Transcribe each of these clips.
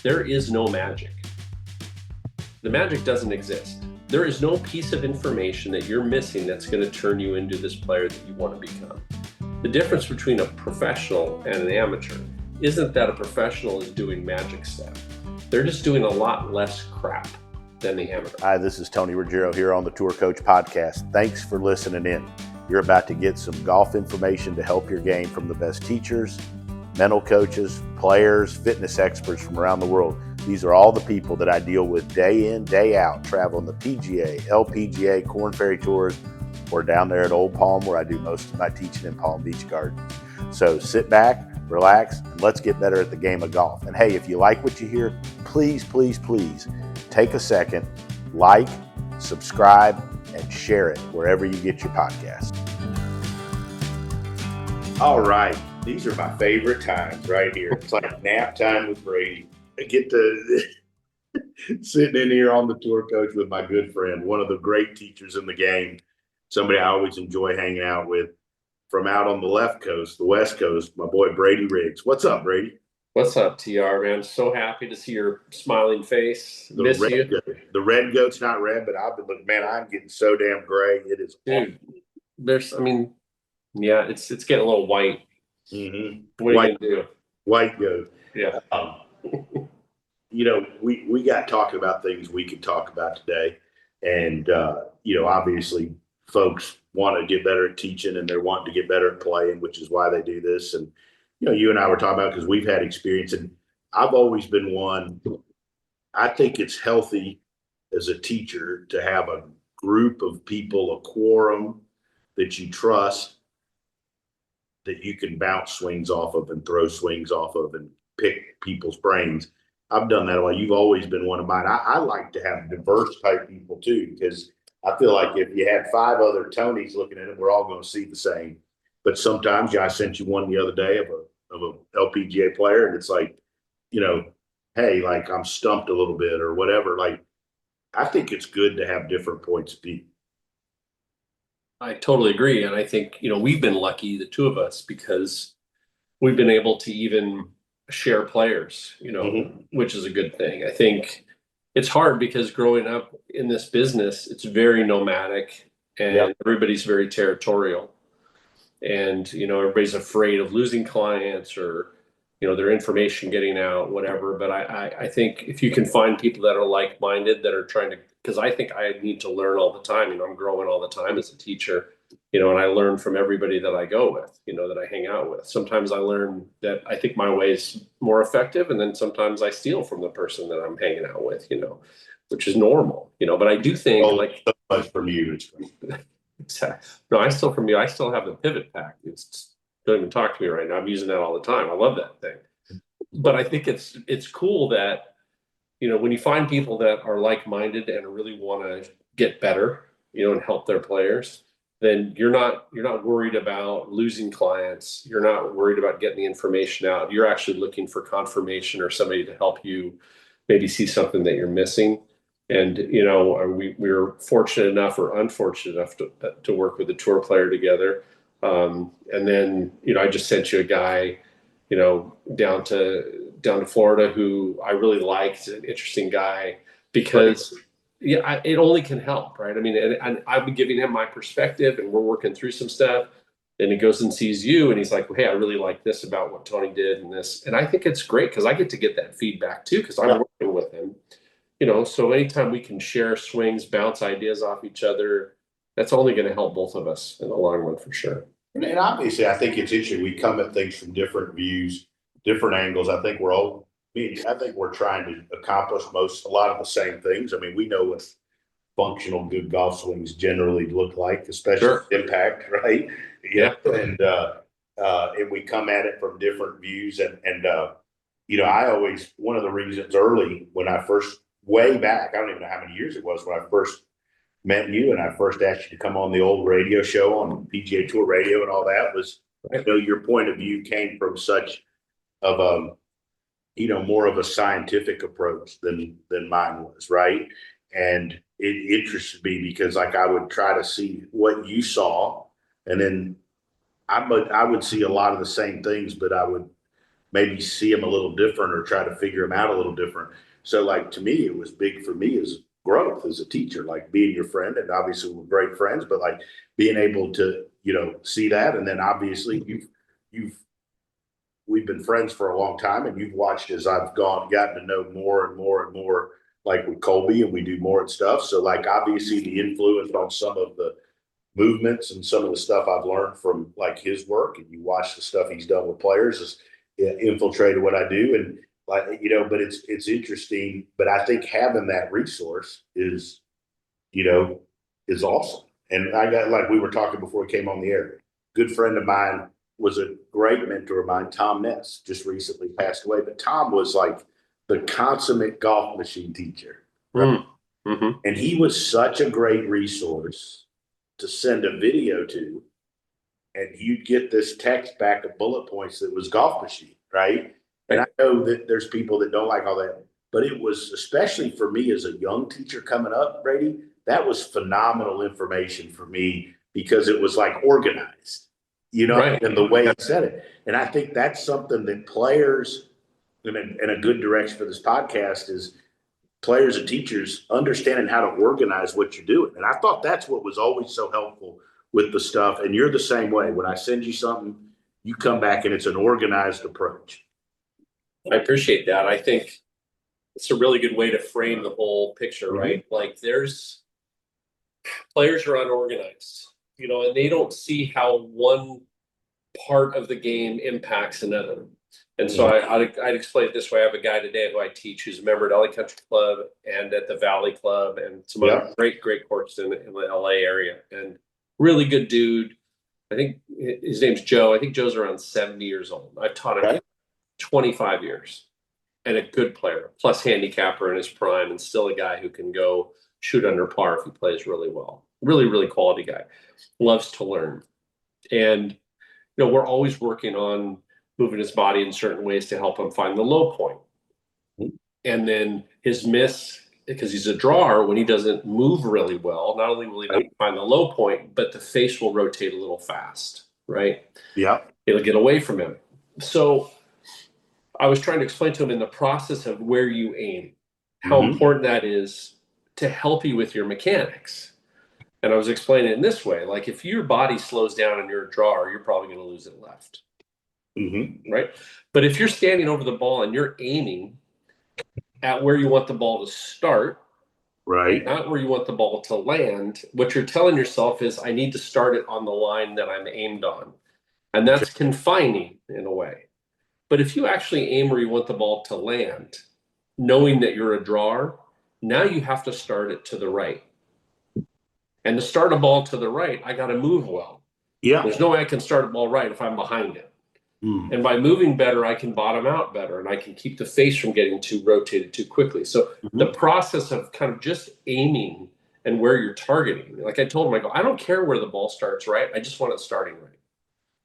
there is no magic. The magic doesn't exist. There is no piece of information that you're missing that's going to turn you into this player that you want to become. The difference between a professional and an amateur isn't that a professional is doing magic stuff. They're just doing a lot less crap than the amateur. Hi, this is Tony Ruggiero here on the Tour Coach Podcast. Thanks for listening in. You're about to get some golf information to help your game from the best teachers, mental coaches, players, fitness experts from around the world. These are all the people that I deal with day in, day out, traveling the PGA, LPGA, Korn Ferry Tours, or down there at Old Palm where I do most of my teaching in Palm Beach Gardens. So sit back, relax, and let's get better at the game of golf. And hey, if you like what you hear, please, please, please take a second, like, subscribe, and share it wherever you get your podcast. All right. These are my favorite times right here. It's like nap time with Brady. I get to sitting in here on the Tour Coach with my good friend, one of the great teachers in the game, somebody I always enjoy hanging out with from out on the left coast, the West Coast, my boy Brady Riggs. What's up, Brady? What's up, TR, man? So happy to see your smiling face. Miss you. The red goat's not red, but I've been looking, man, I'm getting so damn gray. It is Dude, yeah, it's getting a little white. Mm-hmm. What are you gonna do? White goat. Yeah. We got talking about things we could talk about today. And, obviously folks want to get better at teaching and they're wanting to get better at playing, which is why they do this. And, you and I were talking about, because we've had experience, and I've always been one, I think it's healthy as a teacher to have a group of people, a quorum that you trust, that you can bounce swings off of and throw swings off of and pick people's brains. I've done that a lot. You've always been one of mine. I like to have diverse type people too, because I feel like if you had 5 other Tonys looking at it, we're all going to see the same. But sometimes, I sent you one the other day of a LPGA player, and it's like, hey, like I'm stumped a little bit or whatever. Like, I think it's good to have different points of view. I totally agree. And I think, we've been lucky, the two of us, because we've been able to even share players, which is a good thing. I think it's hard because growing up in this business, it's very nomadic and everybody's very territorial. And, everybody's afraid of losing clients or, their information getting out, whatever. But I think if you can find people that are like-minded, that are trying to, because I think I need to learn all the time. I'm growing all the time as a teacher, and I learn from everybody that I go with, that I hang out with. Sometimes I learn that I think my way is more effective. And then sometimes I steal from the person that I'm hanging out with, which is normal, but I do think so much from you. It's great. Exactly. No, I still from you. I still have the pivot pack. Don't even talk to me right now. I'm using that all the time. I love that thing. But I think it's cool that, when you find people that are like-minded and really want to get better, and help their players, then you're not worried about losing clients. You're not worried about getting the information out. You're actually looking for confirmation or somebody to help you maybe see something that you're missing. And, we're fortunate enough or unfortunate enough to work with a tour player together. And then, I just sent you a guy, down to Florida who I really liked, an interesting guy, because it only can help, right? And I've been giving him my perspective and we're working through some stuff, and he goes and sees you and he's like, well, hey, I really like this about what Tony did and this. And I think it's great because I get to get that feedback too, because I'm working with him. So anytime we can share swings, bounce ideas off each other, that's only going to help both of us in the long run for sure. And obviously, I think it's interesting. We come at things from different views, different angles. I think we're trying to accomplish a lot of the same things. We know what functional good golf swings generally look like, especially impact, right? Yeah. And we come at it from different views. And I always, one of the reasons early when I first, way back, I don't even know how many years it was when I first met you and I first asked you to come on the old radio show on PGA Tour Radio and all that, was, your point of view came from such of more of a scientific approach than mine was, right? And it interested me because I would try to see what you saw, and then I would see a lot of the same things, but I would maybe see them a little different or try to figure them out a little different. So like, to me, it was big for me as growth as a teacher, like being your friend, and obviously we're great friends, but like being able to, see that. And then obviously we've been friends for a long time, and you've watched as I've gotten to know more and more and more, like with Colby, and we do more and stuff. So like, obviously the influence on some of the movements and some of the stuff I've learned from like his work, and you watch the stuff he's done with players, is infiltrated what I do. And like, but it's interesting, but I think having that resource is awesome. And I got, like we were talking before we came on the air, good friend of mine was a great mentor of mine, Tom Ness, just recently passed away. But Tom was like the consummate golf machine teacher. Right? Mm-hmm. And he was such a great resource to send a video to, and you'd get this text back of bullet points that was golf machine, right? And I know that there's people that don't like all that, but it was, especially for me as a young teacher coming up, Brady, that was phenomenal information for me, because it was like organized, Right. in the way he said it. And I think that's something that players, and a good direction for this podcast is players and teachers understanding how to organize what you're doing. And I thought that's what was always so helpful with the stuff. And you're the same way. When I send you something, you come back and it's an organized approach. I appreciate that. I think it's a really good way to frame the whole picture, right? Like, there's players are unorganized, and they don't see how one part of the game impacts another. And so I'd explain it this way. I have a guy today who I teach who's a member at LA Country Club and at the Valley Club and some other great courses in the LA area, and really good dude. I think his name's Joe. I think Joe's around 70 years old. I've taught him 25 years, and a good player, plus handicapper in his prime, and still a guy who can go shoot under par if he plays really well. Really, really quality guy. Loves to learn. And, we're always working on moving his body in certain ways to help him find the low point. And then his miss, because he's a drawer, when he doesn't move really well, not only will he not find the low point, but the face will rotate a little fast, right? Yeah. It'll get away from him. So I was trying to explain to him in the process of where you aim, how important that is to help you with your mechanics. And I was explaining it in this way, like, if your body slows down and you're a drawer, you're probably going to lose it left. Right? But if you're standing over the ball and you're aiming at where you want the ball to start, not where you want the ball to land, what you're telling yourself is, I need to start it on the line that I'm aimed on. And that's confining in a way. But if you actually aim where you want the ball to land, knowing that you're a drawer, now you have to start it to the right. And to start a ball to the right, I got to move well. There's no way I can start a ball right if I'm behind it. And by moving better, I can bottom out better, and I can keep the face from getting too rotated too quickly. So the process of kind of just aiming and where you're targeting, like I told him, I don't care where the ball starts right. I just want it starting right.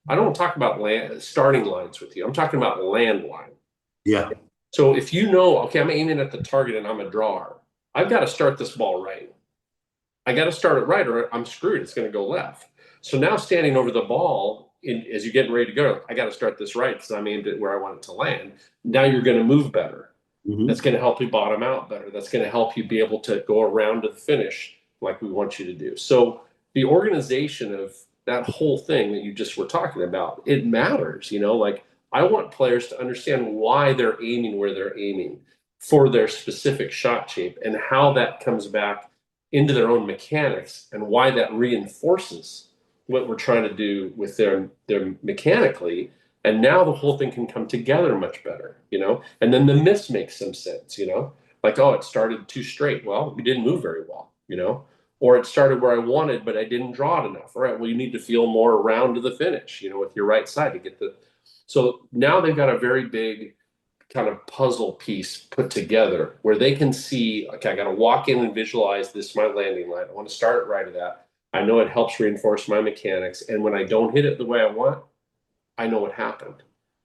I don't talk about starting lines with you. I'm talking about land line. So if okay, I'm aiming at the target and I'm a drawer, I've got to start this ball right. I got to start it right, or I'm screwed. It's going to go left. So now, standing over the ball, as you're getting ready to go, I got to start this right because I'm aimed at where I want it to land. Now you're going to move better. That's going to help you bottom out better. That's going to help you be able to go around to the finish like we want you to do. So the organization of that whole thing that you just were talking about, it matters. Like, I want players to understand why they're aiming where they're aiming for their specific shot shape, and how that comes back into their own mechanics, and why that reinforces what we're trying to do with their mechanically. And now the whole thing can come together much better, and then the miss makes some sense, like, oh, it started too straight. Well, you didn't move very well, or it started where I wanted, but I didn't draw it enough. All right, well, you need to feel more around to the finish, with your right side to get so now they've got a very big kind of puzzle piece put together where they can see, okay, I got to walk in and visualize this, my landing line. I want to start it right at that. I know it helps reinforce my mechanics. And when I don't hit it the way I want, I know what happened.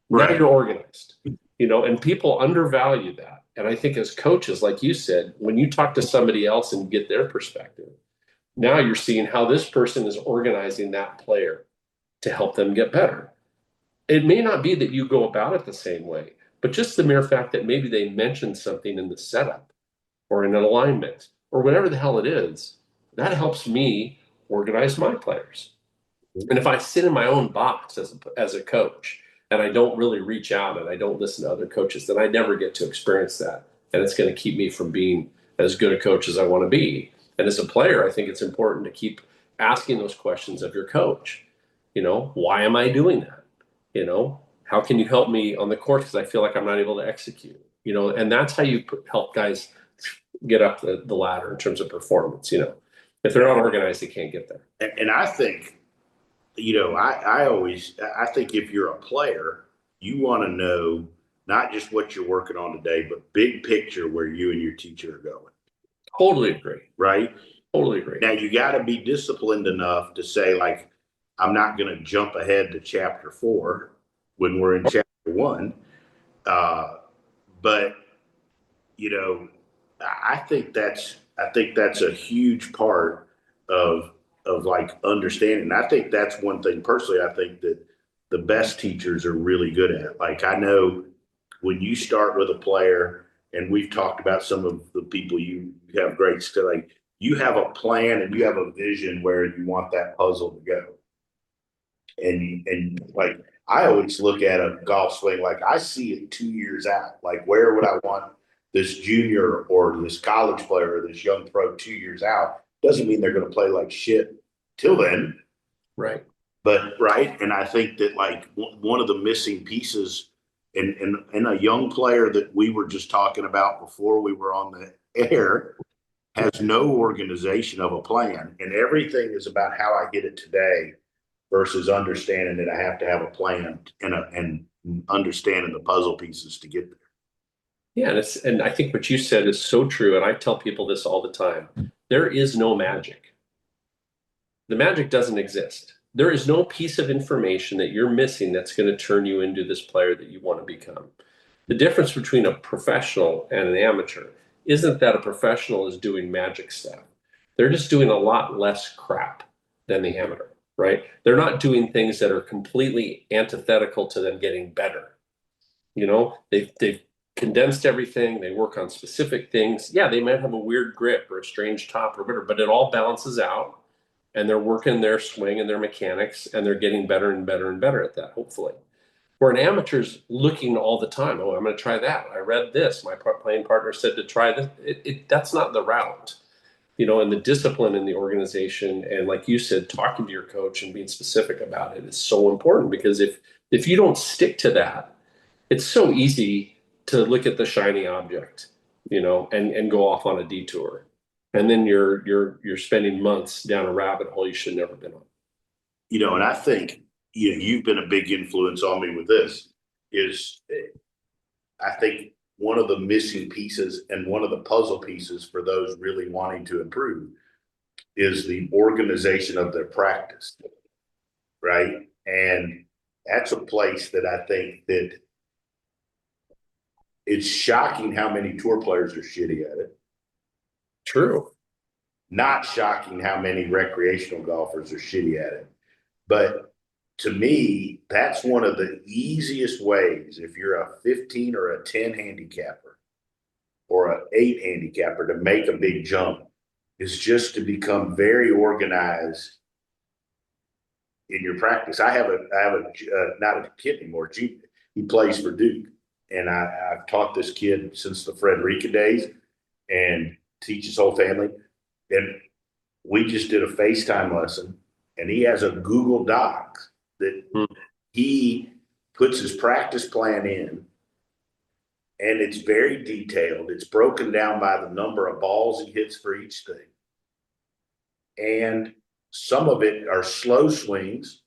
Now you're organized, and people undervalue that. And I think as coaches, like you said, when you talk to somebody else and get their perspective, now you're seeing how this person is organizing that player to help them get better. It may not be that you go about it the same way, but just the mere fact that maybe they mentioned something in the setup or in an alignment or whatever the hell it is, that helps me organize my players. And if I sit in my own box as a coach and I don't really reach out and I don't listen to other coaches, then I never get to experience that. And it's going to keep me from being as good a coach as I want to be. And as a player, I think it's important to keep asking those questions of your coach. Why am I doing that? How can you help me on the court because I feel like I'm not able to execute? And that's how you help guys get up the ladder in terms of performance. If they're not organized, they can't get there. And I think, I think if you're a player, you want to know not just what you're working on today, but big picture where you and your teacher are going. Totally agree. Right? Totally agree. Now you got to be disciplined enough to say, like, I'm not going to jump ahead to chapter 4 when we're in chapter 1. But I think that's a huge part of like understanding. I think that's one thing personally, I think that the best teachers are really good at. Like, I know when you start with a player, and we've talked about some of the people you have great skill, like you have a plan and you have a vision where you want that puzzle to go. And like, I always look at a golf swing, like I see it 2 years out. Like, where would I want this junior or this college player or this young pro 2 years out? Doesn't mean they're going to play like shit till then. Right. But, right. And I think that, like, one of the missing pieces and a young player that we were just talking about before we were on the air has no organization of a plan. And everything is about how I get it today versus understanding that I have to have a plan and understanding the puzzle pieces to get there. Yeah, and I think what you said is so true, and I tell people this all the time. There is no magic. The magic doesn't exist. There is no piece of information that you're missing that's going to turn you into this player that you want to become. The difference between a professional and an amateur isn't that a professional is doing magic stuff. They're just doing a lot less crap than the amateur, right? They're not doing things that are completely antithetical to them getting better. They've condensed everything. They work on specific things. Yeah, they might have a weird grip or a strange top or whatever, but it all balances out. And they're working their swing and their mechanics, and they're getting better and better and better at that, hopefully. Where an amateur's looking all the time, oh, I'm going to try that. I read this. My playing partner said to try this. That's not the route. And the discipline in the organization, and like you said, talking to your coach and being specific about it is so important, because if you don't stick to that, it's so easy to look at the shiny object, and go off on a detour. And then you're spending months down a rabbit hole you should never been on. And I think you've been a big influence on me with this. Is I think one of the missing pieces and one of the puzzle pieces for those really wanting to improve is the organization of their practice, right? And that's a place that I think that it's shocking how many tour players are shitty at it. True. Not shocking how many recreational golfers are shitty at it. But to me, that's one of the easiest ways, if you're a 15 or a 10 handicapper or an 8 handicapper, to make a big jump, is just to become very organized in your practice. I have a not a kid anymore. He plays for Duke. And I've taught this kid since the Frederica days and teach his whole family. And we just did a FaceTime lesson, and he has a Google Doc that he puts his practice plan in, and it's very detailed. It's broken down by the number of balls he hits for each thing. And some of it are slow swings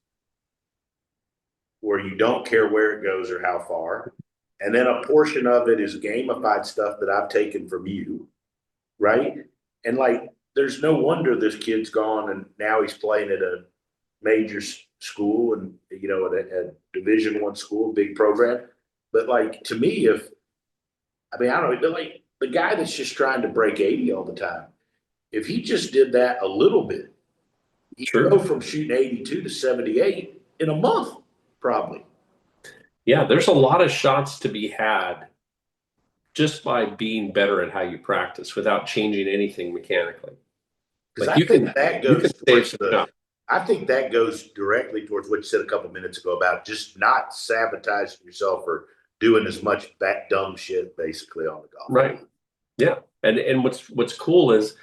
where you don't care where it goes or how far. And then a portion of it is gamified stuff that I've taken from you, right? And like, there's no wonder this kid's gone and now he's playing at a major school and, at a Division I school, big program. But like, to me, I don't know, like the guy that's just trying to break 80 all the time, if he just did that a little bit, he'd go from shooting 82 to 78 in a month, probably. Yeah, there's a lot of shots to be had just by being better at how you practice without changing anything mechanically. Because Like I think that you can goes save towards some the, shots. I think that goes directly towards what you said a couple minutes ago about just not sabotaging yourself or doing as much dumb shit basically on the golf. Right. Yeah. And what's cool is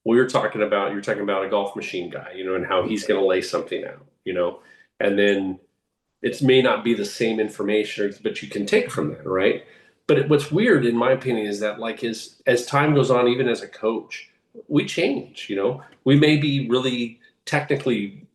you're talking about a golf machine guy, and how he's going to lay something out, and then it may not be the same information, but you can take from that, right? But what's weird, in my opinion, is that like as time goes on, even as a coach, we change. We may be really technically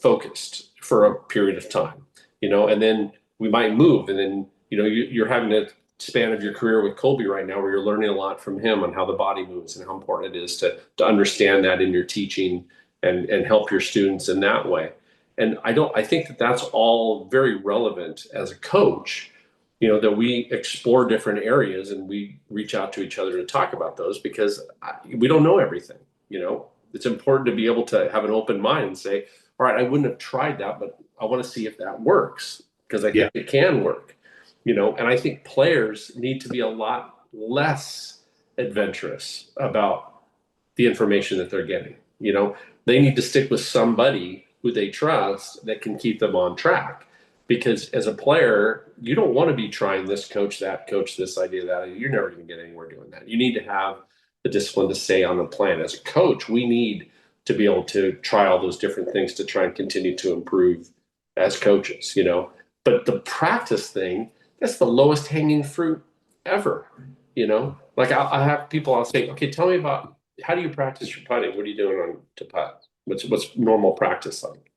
focused for a period of time, and then we might move, and then you're having a span of your career with Colby right now, where you're learning a lot from him on how the body moves and how important it is to understand that in your teaching and help your students in that way. And I think that that's all very relevant as a coach, that we explore different areas and we reach out to each other to talk about those, because we don't know everything. It's important to be able to have an open mind and say, all right, I wouldn't have tried that, but I want to see if that works, because I think it can work, and I think players need to be a lot less adventurous about the information that they're getting. They need to stick with somebody who they trust that can keep them on track. Because as a player, you don't want to be trying this coach, that coach, this idea, that idea. You're never going to get anywhere doing that. You need to have the discipline to stay on the plan. As a coach, we need to be able to try all those different things to try and continue to improve as coaches, But the practice thing, that's the lowest hanging fruit ever, Like I have people, I'll say, okay, tell me about, how do you practice your putting? What are you doing to putt? What's normal practice like?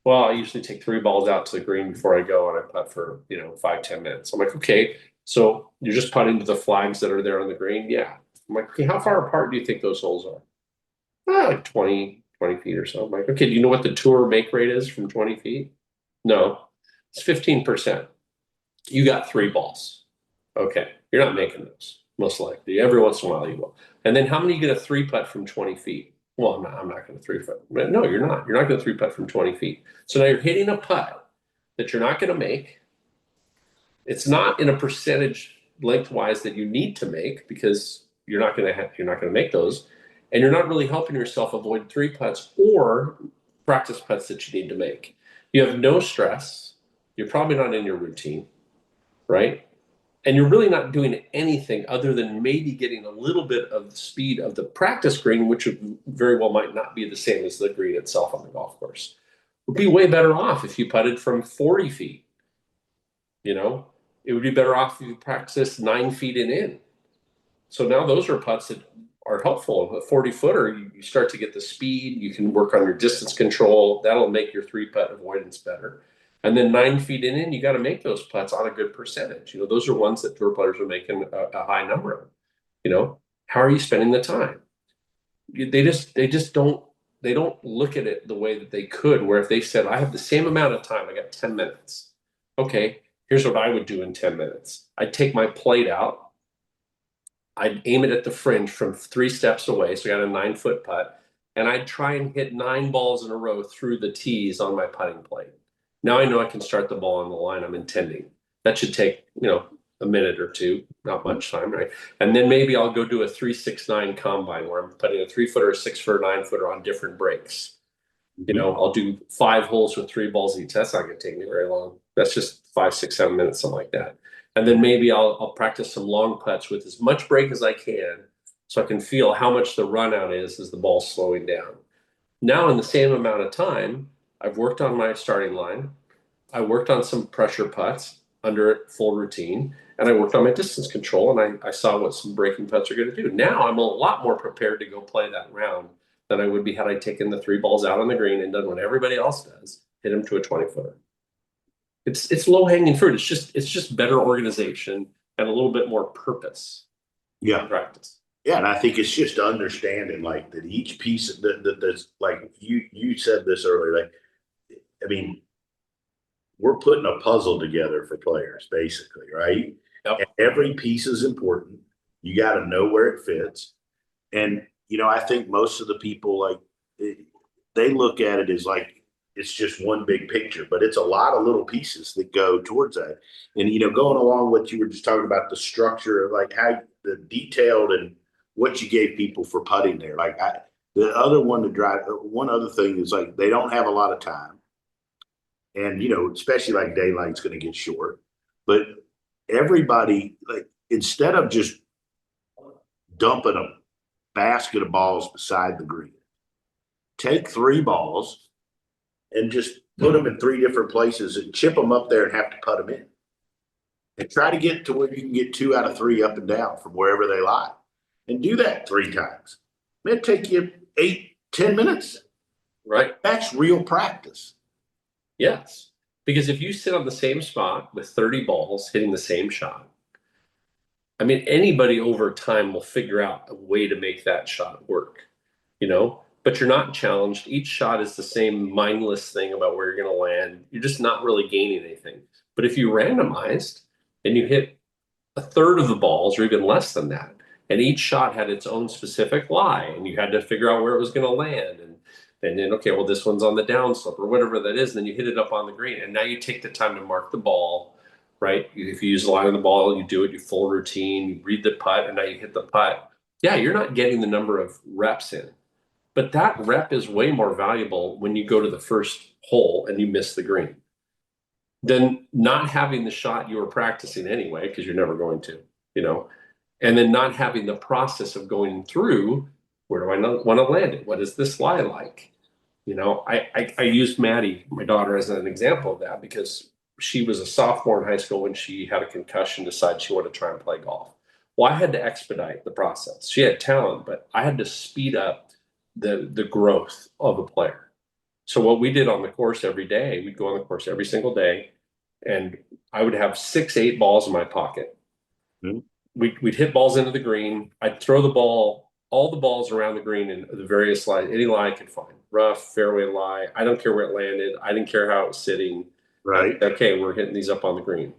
Well, I usually take 3 balls out to the green before I go, and I putt for 5-10 minutes. I'm like, okay, so you're just putting to the flags that are there on the green? Yeah. I'm like, okay, how far apart do you think those holes are? Like 20 feet or so. I'm like, okay, do you know what the tour make rate is from 20 feet? No, it's 15%. You got 3 balls. Okay, you're not making those, most likely. Every once in a while you will. And then how many get a 3-putt from 20 feet? Well, I'm not going to 3-putt. No, you're not. You're not going to 3-putt from 20 feet. So now you're hitting a putt that you're not going to make. It's not in a percentage lengthwise that you need to make, because you're not going to make those, and you're not really helping yourself avoid 3-putts or practice putts that you need to make. You have no stress. You're probably not in your routine, right? And you're really not doing anything other than maybe getting a little bit of the speed of the practice green, which very well might not be the same as the green itself on the golf course. Would be way better off if you putted from 40 feet. It would be better off if you practice 9 feet and in. So now those are putts that are helpful. A 40-footer, you start to get the speed. You can work on your distance control. That'll make your 3-putt avoidance better. And then 9 feet in, you got to make those putts on a good percentage. Those are ones that tour players are making a high number of. How are you spending the time? They just don't look at it the way that they could. Where if they said, I have the same amount of time, I got 10 minutes. Okay, here's what I would do in 10 minutes. I'd take my plate out. I'd aim it at the fringe from 3 steps away. So I got a 9-foot putt, and I'd try and hit 9 balls in a row through the tees on my putting plate. Now I know I can start the ball on the line I'm intending. That should take, a minute or two, not much time, right? And then maybe I'll go do a 3-6-9 combine where I'm putting a 3-footer, a 6-footer, 9-footer on different breaks. I'll do 5 holes with 3 balls each. That's not going to take me very long. That's just 5, 6, 7 minutes, something like that. And then maybe I'll practice some long putts with as much break as I can, so I can feel how much the run out is as the ball's slowing down. Now, in the same amount of time, I've worked on my starting line. I worked on some pressure putts under full routine, and I worked on my distance control, and I saw what some breaking putts are going to do. Now I'm a lot more prepared to go play that round than I would be had I taken the 3 balls out on the green and done what everybody else does, hit them to a 20-footer. It's low hanging fruit. It's just better organization and a little bit more purpose. Yeah. Practice. Yeah, and I think it's just understanding like that each piece of that's like you said this earlier. Like, I mean, we're putting a puzzle together for players, basically, right? Yep. And every piece is important. You got to know where it fits. And I think most of the people, like, they look at it as like it's just one big picture, but it's a lot of little pieces that go towards that. And, going along what you were just talking about, the structure of like how the detailed and what you gave people for putting there. Like the other one to drive, one other thing is like, they don't have a lot of time. And, especially like daylight's going to get short, but everybody, like, instead of just dumping a basket of balls beside the green, take 3 balls and just put them in 3 different places and chip them up there and have to put them in. And try to get to where you can get 2 out of 3 up and down from wherever they lie. And do that 3 times. It'll take you 8-10 minutes. Right. That's real practice. Yes. Because if you sit on the same spot with 30 balls hitting the same shot, I mean, anybody over time will figure out a way to make that shot work, but you're not challenged. Each shot is the same mindless thing about where you're going to land. You're just not really gaining anything. But if you randomized and you hit a third of the balls or even less than that, and each shot had its own specific lie, and you had to figure out where it was going to land, and then, okay, well, this one's on the downslope or whatever that is, and then you hit it up on the green, and now you take the time to mark the ball, right? If you use the line of the ball, you do it, you full routine, you read the putt, and now you hit the putt. Yeah, you're not getting the number of reps in, but that rep is way more valuable when you go to the first hole and you miss the green than not having the shot you were practicing anyway, because you're never going to, and then not having the process of going through, where do I want to land it? What is this lie like? I used Maddie, my daughter, as an example of that because she was a sophomore in high school when she had a concussion, decided she wanted to try and play golf. Well, I had to expedite the process. She had talent, but I had to speed up the growth of a player. So what we did on the course every day, we'd go on the course every single day, and I would have 6-8 balls in my pocket. Mm-hmm. We'd hit balls into the green. I'd throw the ball, all the balls around the green in the various lies, any lie I could find. Rough, fairway lie. I don't care where it landed. I didn't care how it was sitting. Right. Okay, we're hitting these up on the green.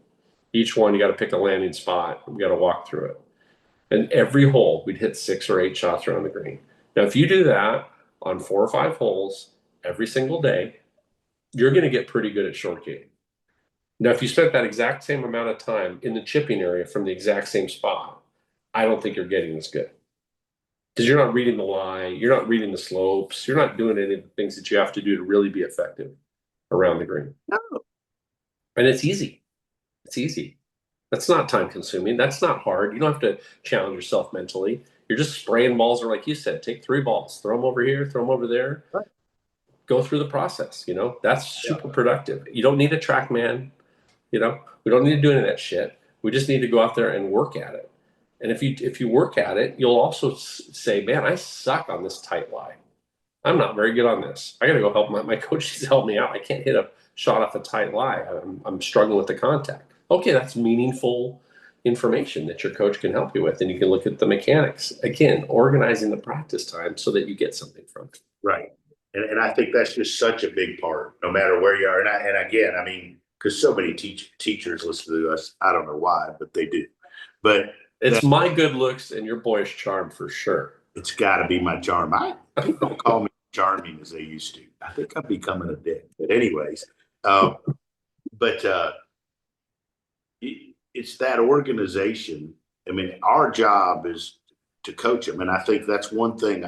Each one, you got to pick a landing spot. We got to walk through it. And every hole, we'd hit 6 or 8 shots around the green. Now, if you do that on 4 or 5 holes every single day, you're going to get pretty good at short game. Now, if you spent that exact same amount of time in the chipping area from the exact same spot, I don't think you're getting as good. Because you're not reading the lie, you're not reading the slopes, you're not doing any of the things that you have to do to really be effective around the green. No. And it's easy. It's easy. That's not time consuming. That's not hard. You don't have to challenge yourself mentally. You're just spraying balls, or like you said, take 3 balls, throw them over here, throw them over there. Right. Go through the process. That's super productive. You don't need a track man. We don't need to do any of that shit. We just need to go out there and work at it. And if you work at it, you'll also say, man, I suck on this tight lie. I'm not very good on this. I got to go help my coach needs to help me out. I can't hit a shot off a tight lie. I'm struggling with the contact. Okay, that's meaningful information that your coach can help you with, and you can look at the mechanics. Again, organizing the practice time so that you get something from it. Right. And I think that's just such a big part, no matter where you are. And again, I mean, because so many teachers listen to us, I don't know why, but they do. But it's my good looks and your boyish charm for sure. It's got to be my charm. People don't call me charming as they used to. I think I'm becoming a dick. But anyways, it's that organization. I mean, our job is to coach them, and I think that's one thing.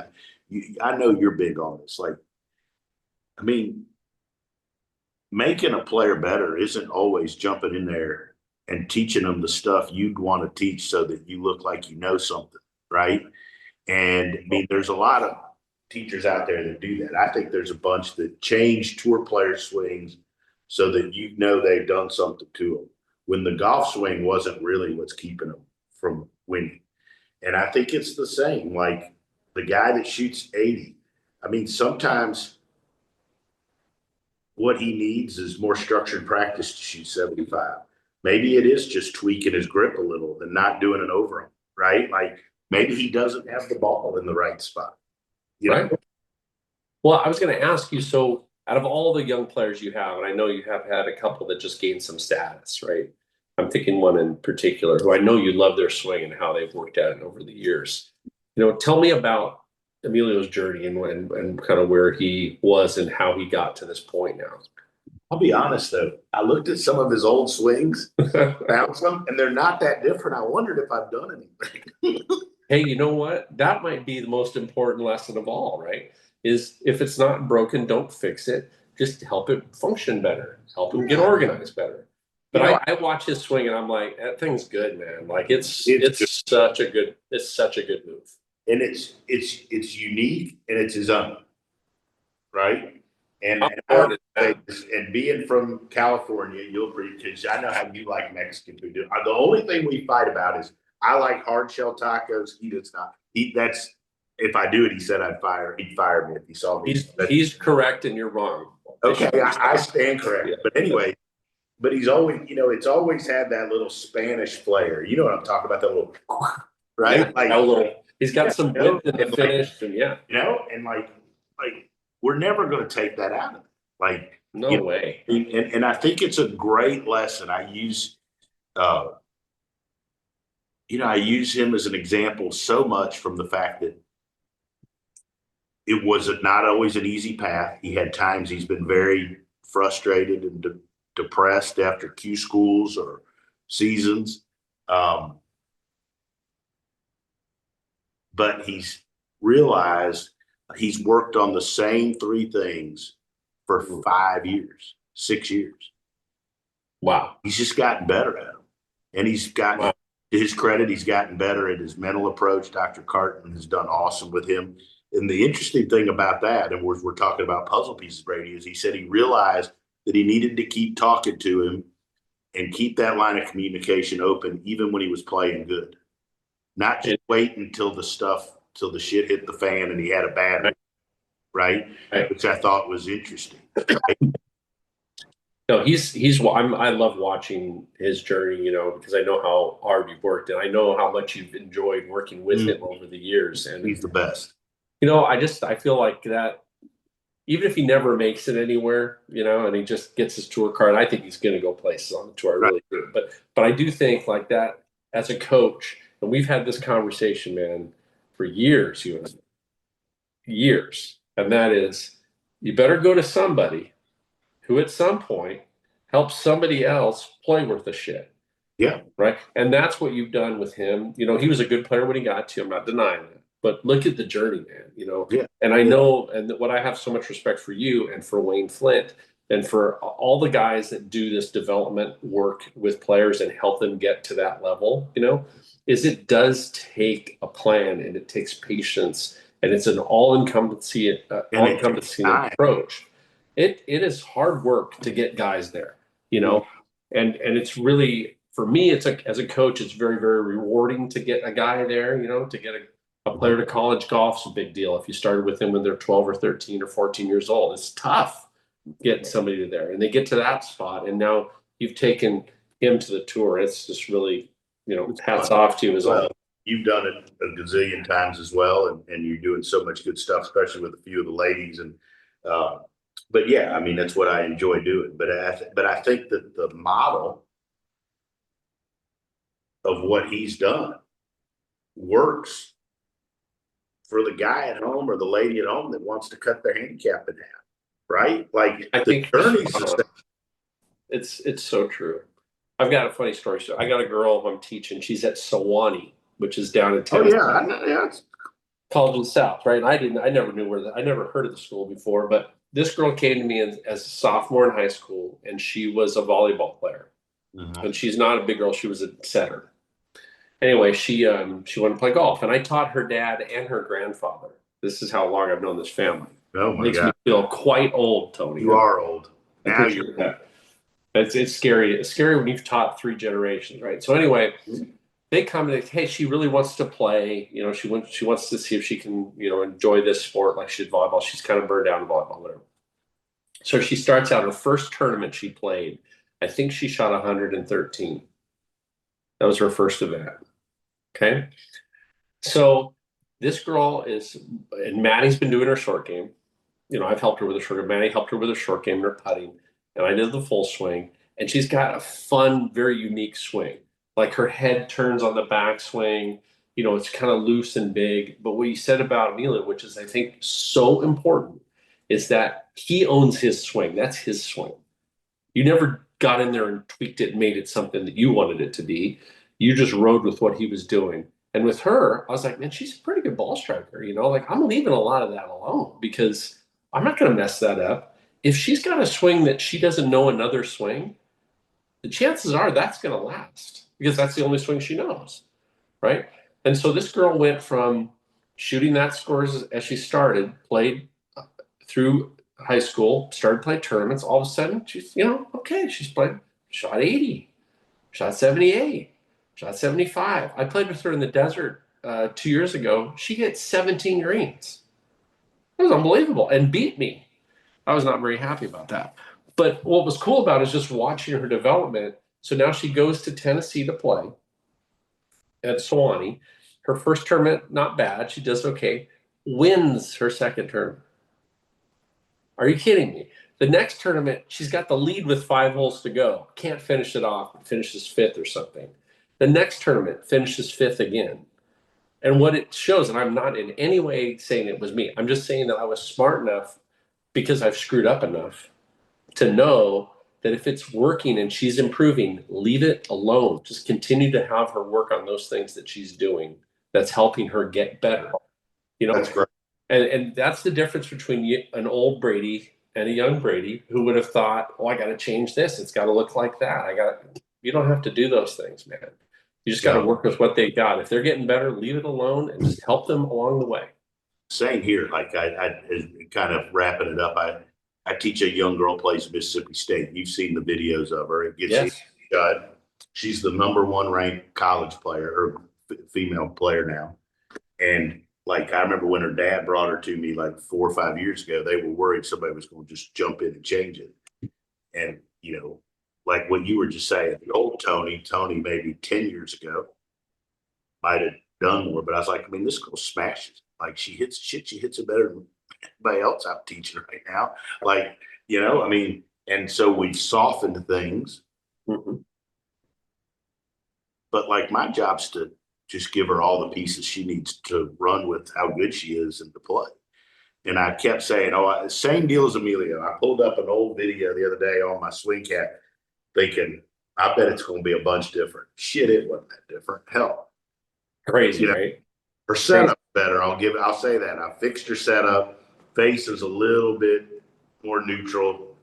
I know you're big on this. Like, I mean, making a player better isn't always jumping in there and teaching them the stuff you'd want to teach so that you look like you know something, right? And I mean, there's a lot of teachers out there that do that. I think there's a bunch that change tour player swings so that they've done something to them when the golf swing wasn't really what's keeping them from winning. And I think it's the same. Like the guy that shoots 80, I mean, sometimes what he needs is more structured practice to shoot 75. Maybe it is just tweaking his grip a little and not doing an overhand, right? Like maybe he doesn't have the ball in the right spot. Right. Well, I was going to ask you, so out of all the young players you have, and I know you have had a couple that just gained some status, right? I'm thinking one in particular who I know you love their swing and how they've worked at it over the years. Tell me about Emilio's journey and kind of where he was and how he got to this point now. I'll be honest though, I looked at some of his old swings, found some, and they're not that different. I wondered if I've done anything. Hey, you know what? That might be the most important lesson of all, right? Is if it's not broken, don't fix it. Just help it function better, help him get organized better. But I watch his swing and I'm like, that thing's good, man. Like it's such a good move. And it's unique and it's his own, right? And being from California, you'll agree because I know how you like Mexican food. The only thing we fight about is I like hard shell tacos. He does not. That's if I do it, he said He'd fire me if he saw me. He's correct and you're wrong. Okay, I stand correct. Yeah. But anyway, but he's always, it's always had that little Spanish flair. You know what I'm talking about? That little, right? Yeah, like a little. He's got some width in the finish, and and like we're never going to take that out of him. Like no way. And I think it's a great lesson. I use him as an example so much from the fact that it was not always an easy path. He had times he's been very frustrated and depressed after Q schools or seasons. But he's realized he's worked on the same 3 things for 5 years, 6 years. Wow. He's just gotten better at them. And he's gotten, to his credit, he's gotten better at his mental approach. Dr. Cartman has done awesome with him. And the interesting thing about that, and we're talking about puzzle pieces, Brady, is he said he realized that he needed to keep talking to him and keep that line of communication open, even when he was playing good. Not just wait until the shit hit the fan and he had a bad, right? Which I thought was interesting. No, I love watching his journey, because I know how hard you've worked and I know how much you've enjoyed working with him over the years. And he's the best. I feel like that, even if he never makes it anywhere, and he just gets his tour card, I think he's going to go places on the tour. I really do. But I do think like that as a coach, and we've had this conversation, man, for years, years. And that is, you better go to somebody who at some point helps somebody else play worth a shit. Yeah. Right. And that's what you've done with him. He was a good player when he got to you. I'm not denying that. But look at the journey, man. Yeah. And I know, and what I have so much respect for you and for Wayne Flint and for all the guys that do this development work with players and help them get to that level, is it does take a plan and it takes patience and it's an all-encompassing approach. It is hard work to get guys there, and it's really, for me, as a coach, it's very, very rewarding to get a guy there, to get a player to college golf's a big deal. If you started with them when they're 12 or 13 or 14 years old, it's tough getting somebody to there. And they get to that spot, and now you've taken him to the tour. It's just really, hats off to you as well. You've done it a gazillion times as well, and you're doing so much good stuff, especially with a few of the ladies. And but yeah, I mean, that's what I enjoy doing. But I think that the model of what he's done works for the guy at home or the lady at home that wants to cut their handicap in half, right? Like I think journey's it's so true. I've got a funny story. So I got a girl who I'm teaching. She's at Sewanee, which is down in Tennessee. Oh yeah, it's college in the South, right? And I never knew I never heard of the school before, but this girl came to me as a sophomore in high school, and she was a volleyball player. Mm-hmm. And she's not a big girl; she was a setter. Anyway, she wanted to play golf, and I taught her dad and her grandfather. This is how long I've known this family. Oh my Makes God! Me feel quite old, Tony. You are old. Now you're that. It's scary. It's scary when you've taught 3 generations, right? So anyway, they come and hey, she really wants to play. She wants to see if she can, enjoy this sport like she did volleyball. She's kind of burned out in volleyball, whatever. So she starts out her first tournament she played. I think she shot 113. That was her first event. Okay. So this girl and Maddie's been doing her short game. I've helped her with her short game. Maddie helped her with her short game and her putting. And I did the full swing. And she's got a fun, very unique swing. Like her head turns on the backswing. it's kind of loose and big. But what you said about Amelia, which is I think so important, is that he owns his swing. That's his swing. You never got in there and tweaked it and made it something that you wanted it to be. You just rode with what he was doing. And with her, I was like, man, she's a pretty good ball striker. Like I'm leaving a lot of that alone because I'm not going to mess that up. If she's got a swing that she doesn't know another swing, the chances are that's going to last because that's the only swing she knows, right? And so this girl went from shooting that scores as she started, played through high school, started playing tournaments. All of a sudden, she's, okay, she's played, shot 80, shot 78, shot 75. I played with her in the desert 2 years ago. She hit 17 greens. It was unbelievable and beat me. I was not very happy about that. But what was cool about it is just watching her development. So now she goes to Tennessee to play at Sewanee. Her first tournament, not bad. She does okay. Wins her second tournament. Are you kidding me? The next tournament, she's got the lead with 5 holes to go. Can't finish it off, finishes 5th or something. The next tournament, finishes 5th again. And what it shows, and I'm not in any way saying it was me, I'm just saying that I was smart enough because I've screwed up enough to know that if it's working and she's improving, leave it alone. Just continue to have her work on those things that she's doing that's helping her get better. That's great. And that's the difference between an old Brady and a young Brady who would have thought, I got to change this. It's got to look like that. You don't have to do those things, man. You just got to work with what they got. If they're getting better, leave it alone and just help them along the way. Same here. Like I kind of wrapping it up. I teach a young girl plays Mississippi State. You've seen the videos of her. It gets she's the #1 ranked college player or female player now. And like I remember when her dad brought her to me like 4 or 5 years ago, they were worried somebody was going to just jump in and change it. And like what you were just saying, the old Tony maybe 10 years ago might have done more, but I was like, this girl smashes. Like she hits it better than anybody else I'm teaching right now. Like, and so we've softened things. Mm-hmm. But like my job's to just give her all the pieces she needs to run with how good she is and to play. And I kept saying, same deal as Amelia. I pulled up an old video the other day on my swing cat thinking, I bet it's going to be a bunch different. Shit, it wasn't that different. Hell. Crazy, right? Her setup better. I'll say that. I fixed her setup. Face is a little bit more neutral.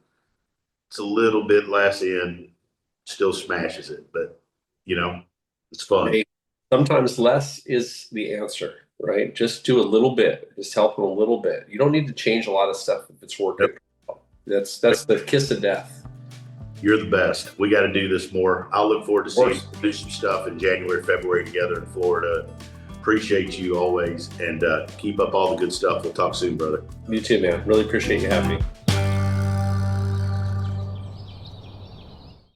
It's a little bit less in. Still smashes it, but it's fun. Hey, sometimes less is the answer, right? Just do a little bit. Just help them a little bit. You don't need to change a lot of stuff if it's working. Yep. That's the kiss of death. You're the best. We got to do this more. I'll look forward to seeing you do some stuff in January, February together in Florida. Appreciate you always, and keep up all the good stuff. We'll talk soon, brother. You too, man. Really appreciate you having me.